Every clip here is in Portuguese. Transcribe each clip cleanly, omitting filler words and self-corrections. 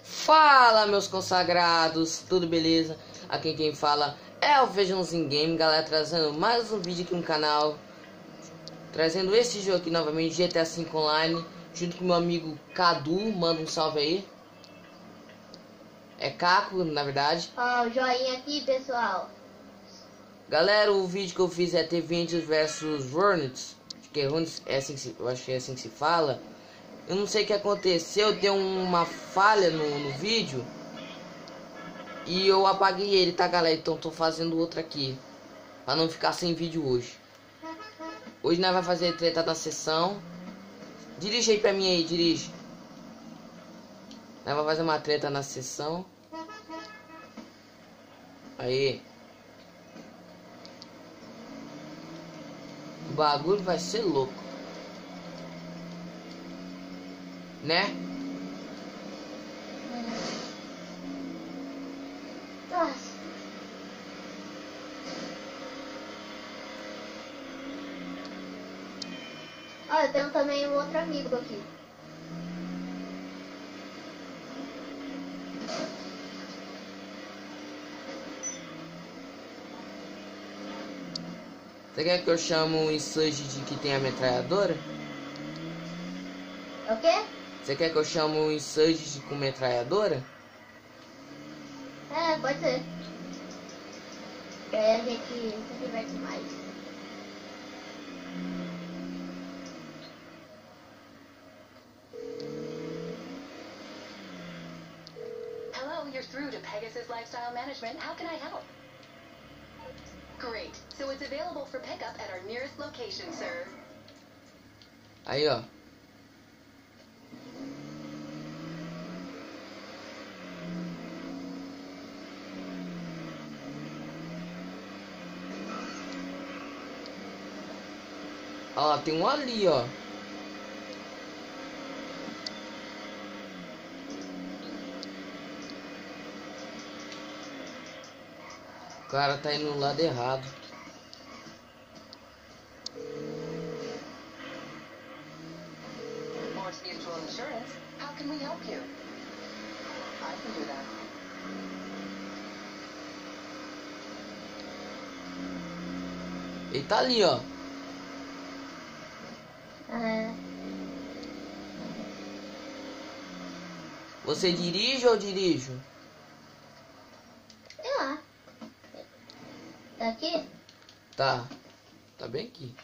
Fala, meus consagrados, tudo beleza? Aqui quem fala é o Feijãozinho Game, galera, trazendo mais um vídeo aqui no canal. Trazendo esse jogo aqui novamente, GTA V Online, junto com meu amigo Cadu, manda um salve aí. É Caco, na verdade. Ó, joinha aqui, pessoal. Galera, o vídeo que eu fiz é T20 versus Hornets. Acho que é assim que eu acho que é assim que se fala. Eu não sei o que aconteceu, deu uma falha no vídeo. E eu apaguei ele, tá, galera? Então tô fazendo outro aqui, pra não ficar sem vídeo hoje. Hoje nós vamos fazer treta na sessão. Dirige aí pra mim aí, dirige. Nós vamos fazer uma treta na sessão. Aí. O bagulho vai ser louco, né? Nossa. Ó, eu tenho também um outro amigo aqui. Você quer que eu chame um Insurge de que tem a metralhadora? O quê? Você quer que eu chame um Insurge com metralhadora? É, pode ser. Daí a gente se diverte mais. Hello, you're through to Pegasus Lifestyle Management. How can I help? Great. So it's available for pickup at our nearest location, sir. Aí, ó. Ó, tem um ali, ó. O cara tá indo no lado errado. Morse Mutual Insurance. How can we help you? I can do that. Ele tá ali, ó. Você dirige ou dirijo? Sei lá. Tá aqui? Tá. Tá bem aqui.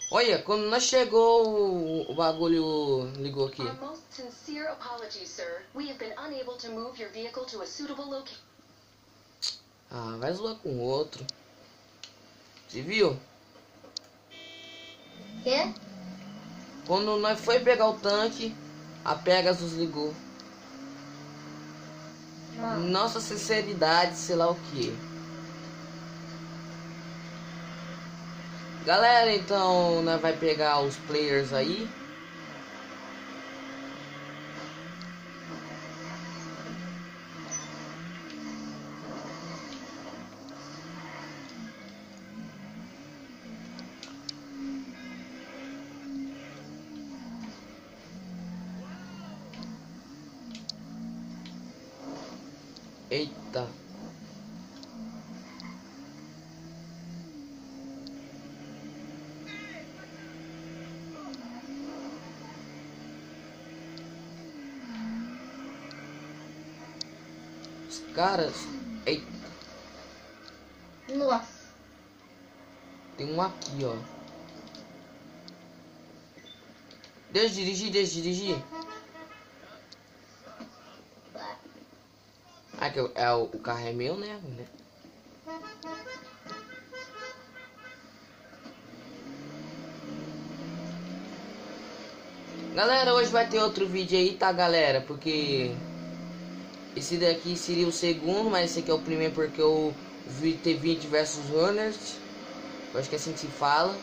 Olha, quando nós chegou o bagulho ligou aqui. Our most sincere apologies, sir. We have been unable to move your vehicle to a suitable location. Ah, vai zoar com o outro. Você viu? Quê? Quando nós foi pegar o tanque, a Pegasus ligou. Nossa sinceridade, sei lá o que. Galera, então nós vai pegar os players aí. Eita. Os caras. Eita. Nossa. Tem um aqui, ó. Deixa eu dirigir, deixa eu dirigir. Ah, que o carro é meu, né? Galera, hoje vai ter outro vídeo aí, tá, galera? Porque esse daqui seria o segundo, mas esse aqui é o primeiro porque o vídeo T20 versus Hornets. Eu acho que é assim que se fala.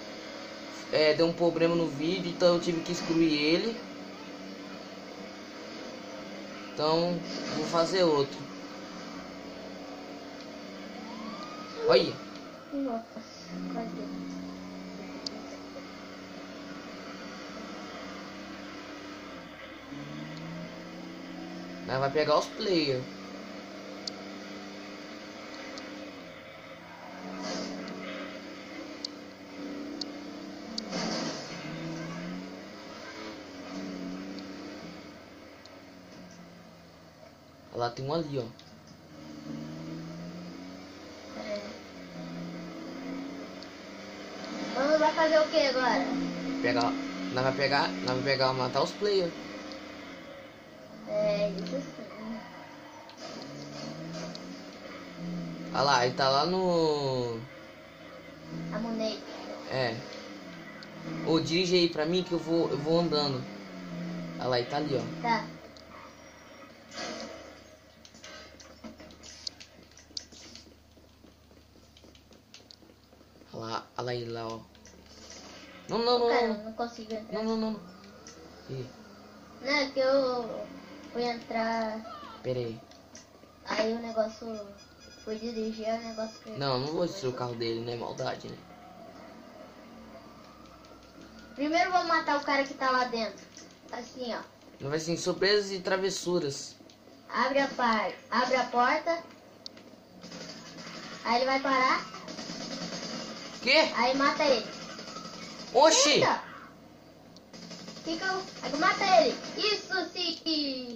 Deu um problema no vídeo, então eu tive que excluir ele. Então, vou fazer outro. Olha. Nossa. Cadê? Nós vai pegar os players. Olha lá, tem um ali, ó. Vamos vai fazer o que agora? Nós vai pegar, matar os players. É, isso sim. Olha lá, ele tá lá no... Amunei. É. Ô, dirige aí pra mim que eu vou andando. Olha lá, ele tá ali, ó. Tá. Olha lá ele lá, ó. Não, Cara, não. não consigo entrar. Não. Ih, Não, é que eu fui entrar, pera aí. aí o negócio foi dirigir, aí o negócio que... Não vou destruir o carro dele, né? Maldade, né? Primeiro vamos matar o cara que tá lá dentro. Assim, ó. Não vai ser surpresas e travessuras. Abre a porta. Aí ele vai parar. Quê? Aí mata ele. Oxi! Eita! Aí mata ele. Isso sim.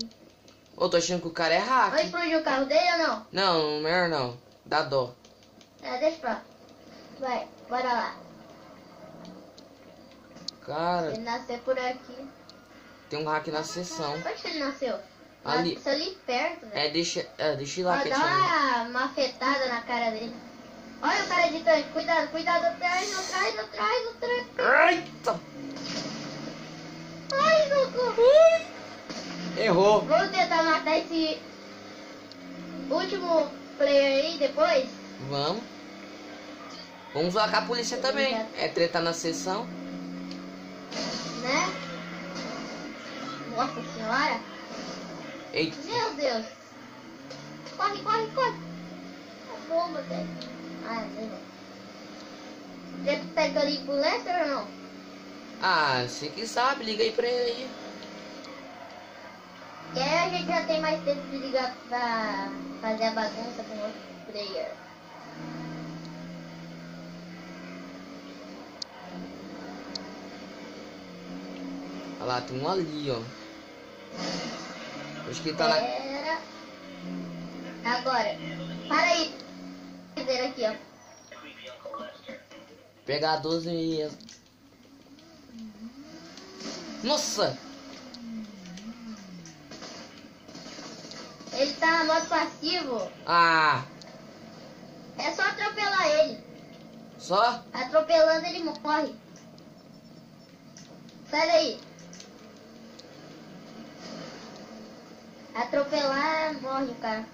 Ô, tô achando que o cara é Vai hack. explodir o carro dele ou não? Não, melhor não. Dá dó. É, deixa pra lá. Vai, bora lá. Cara, Ele nasceu por aqui. tem um hack na sessão. Onde que ele nasceu? Ali. Nasceu ali perto, né? Deixa eu ir lá Ó, que dá uma afetada na cara dele. Olha o cara de tanque. Cuidado atrás. Eita! Ai, socorro. Errou. Vamos tentar matar esse último player aí depois. Vamos lá com a polícia também. É treta na sessão. Né? Nossa senhora. Eita. Meu Deus. Corre. É bomba, velho. Ah, não. Você pega ali pro Lester ou não? Ah, você que sabe, liga aí pra ele aí. E aí a gente já tem mais tempo de ligar pra fazer a bagunça com outro player. Olha lá, tem um ali, ó. Acho que ele tá na... Pera. Agora. Para aí. Ver aqui, ó. Pegar a 12 e... Nossa! Ele tá no modo passivo. Ah! É só atropelar ele. Só? Atropelando ele morre. Sai daí. Atropelar morre o cara.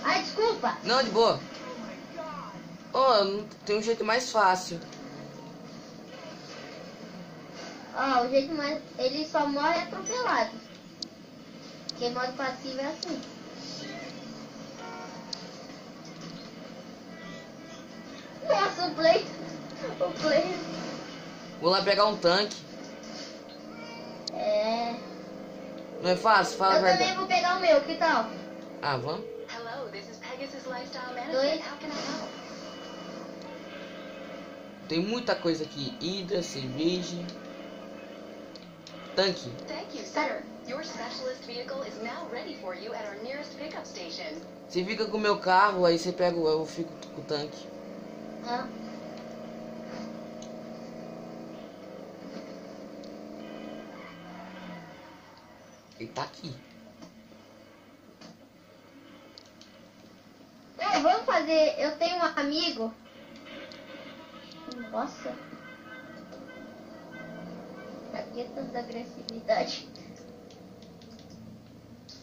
Ai, desculpa. Não, de boa. Oh, tem um jeito mais fácil. Ó, o jeito mais... Ele só morre atropelado. Porque modo passivo é assim. Nossa, o play... O play... Vou lá pegar um tanque. É... Não é fácil? Fala a Eu também verdade. vou pegar o meu, que tal? Ah, vamos? Hello, this is Pegasus Lifestyle Dois. Management. How can I help? Tem muita coisa aqui. Hidra, cerveja. Tanque. Thank you, sir. Your specialist vehicle is now ready for you at our nearest pickup station. Você fica com o meu carro, aí você pega eu fico com o tanque. Ah. Ele tá aqui. Vamos fazer... Eu tenho um amigo... Nossa. Aqui é tanta agressividade.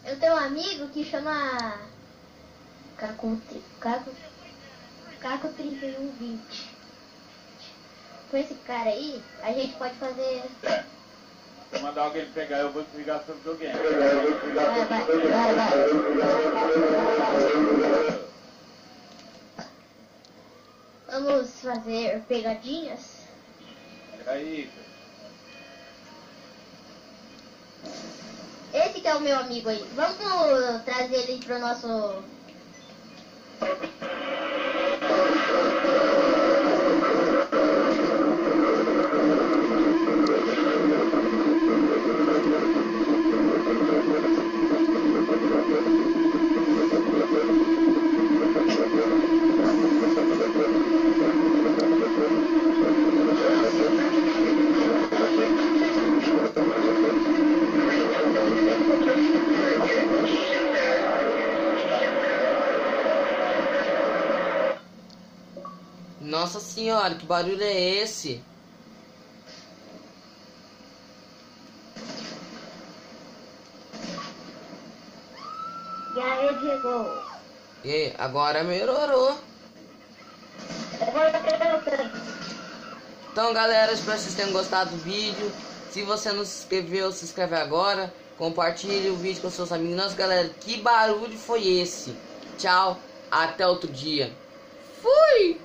Eu tenho um amigo que chama... Caco 3120. Com esse cara aí, a gente pode fazer... Se eu mandar alguém pegar, eu vou desligar seu videogame. Vai. fazer pegadinhas. Aí, Esse que é o meu amigo aí. Vamos trazer ele pro nosso... Nossa senhora, que barulho é esse? E aí, Diego? E aí, agora melhorou. Então galera, espero que vocês tenham gostado do vídeo. Se você não se inscreveu, se inscreve agora. Compartilhe o vídeo com seus amigos. Nossa galera, que barulho foi esse? Tchau, até outro dia. Fui!